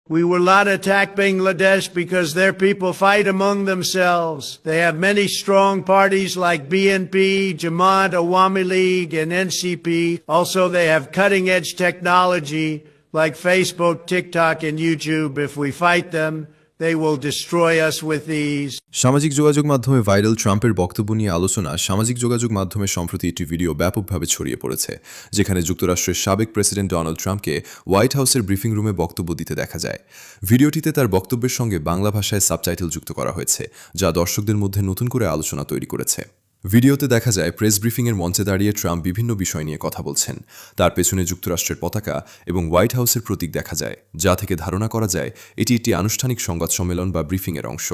We will not attack Bangladesh because their people fight among themselves. They have many strong parties like BNP, Jamaat Awami League, and NCP. Also, they have cutting-edge technology like Facebook, TikTok, and YouTube. If we fight them, they will destroy us with ease. সামাজিক যোগাযোগ মাধ্যমে viral ট্রাম্পের বক্তব্য নিয়ে আলোচনা সামাজিক যোগাযোগ মাধ্যমে সম্প্রতি একটি ভিডিও ব্যাপকভাবে ছড়িয়ে পড়েছে, যেখানে যুক্তরাষ্ট্রের সাবেক প্রেসিডেন্ট ডোনাল্ড ট্রাম্পকে হোয়াইট হাউসের ব্রিফিং রুমে বক্তব্য দিতে দেখা যায়। ভিডিওটিতে তার বক্তব্যের সঙ্গে বাংলা ভাষায় সাবটাইটেল যুক্ত করা হয়েছে, যা দর্শকদের মধ্যে নতুন করে আলোচনা তৈরি করেছে। ভিডিওতে দেখা যায় প্রেস ব্রিফিংয়ের মঞ্চে দাঁড়িয়ে ট্রাম্প বিভিন্ন বিষয় নিয়ে কথা বলছেন। তার পেছনে যুক্তরাষ্ট্রের পতাকা এবং হোয়াইট হাউসের প্রতীক দেখা যায়, যা থেকে ধারণা করা যায় এটি একটি আনুষ্ঠানিক সংবাদ সম্মেলন বা ব্রিফিংয়ের অংশ।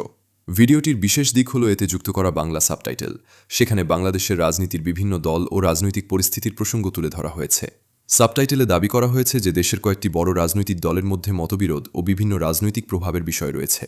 ভিডিওটির বিশেষ দিক হলো এতে যুক্ত করা বাংলা সাবটাইটেল। সেখানে বাংলাদেশের রাজনীতির বিভিন্ন দল ও রাজনৈতিক পরিস্থিতির প্রসঙ্গ তুলে ধরা হয়েছে। সাবটাইটেলে দাবি করা হয়েছে যে দেশের কয়েকটি বড় রাজনৈতিক দলের মধ্যে মতবিরোধ ও বিভিন্ন রাজনৈতিক প্রভাবের বিষয় রয়েছে।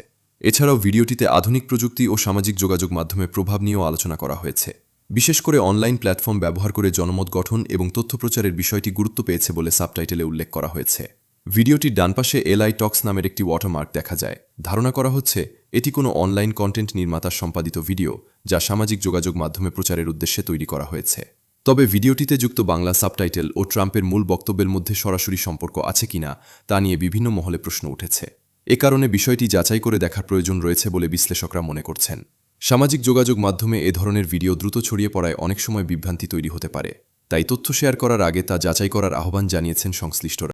এছাড়াও ভিডিওটিতে আধুনিক প্রযুক্তি ও সামাজিক যোগাযোগ মাধ্যমের প্রভাব নিয়েও আলোচনা করা হয়েছে। বিশেষ করে অনলাইন প্ল্যাটফর্ম ব্যবহার করে জনমত গঠন এবং তথ্য প্রচারের বিষয়টি গুরুত্ব পেয়েছে বলে সাবটাইটেলে উল্লেখ করা হয়েছে। ভিডিওটির ডানপাশে এলআই টক্স নামের একটি ওয়াটারমার্ক দেখা যায়। ধারণা করা হচ্ছে এটি কোনো অনলাইন কন্টেন্ট নির্মাতার সম্পাদিত ভিডিও, যা সামাজিক যোগাযোগ মাধ্যমে প্রচারের উদ্দেশ্যে তৈরি করা হয়েছে। তবে ভিডিওটিতে যুক্ত বাংলা সাবটাইটেল ও ট্রাম্পের মূল বক্তব্যের মধ্যে সরাসরি সম্পর্ক আছে কিনা তা নিয়ে বিভিন্ন মহলে প্রশ্ন উঠেছে। এ কারণে বিষয়টি যাচাই করে দেখার প্রয়োজন রয়েছে বলে বিশ্লেষকরা মনে করছেন। সামাজিক যোগাযোগ মাধ্যমে এ ধরনের ভিডিও দ্রুত ছড়িয়ে পড়ায় অনেক সময় বিভ্রান্তি তৈরি হতে পারে, তাই তথ্য শেয়ার করার আগে তা যাচাই করার আহ্বান জানিয়েছেন সংশ্লিষ্টরা।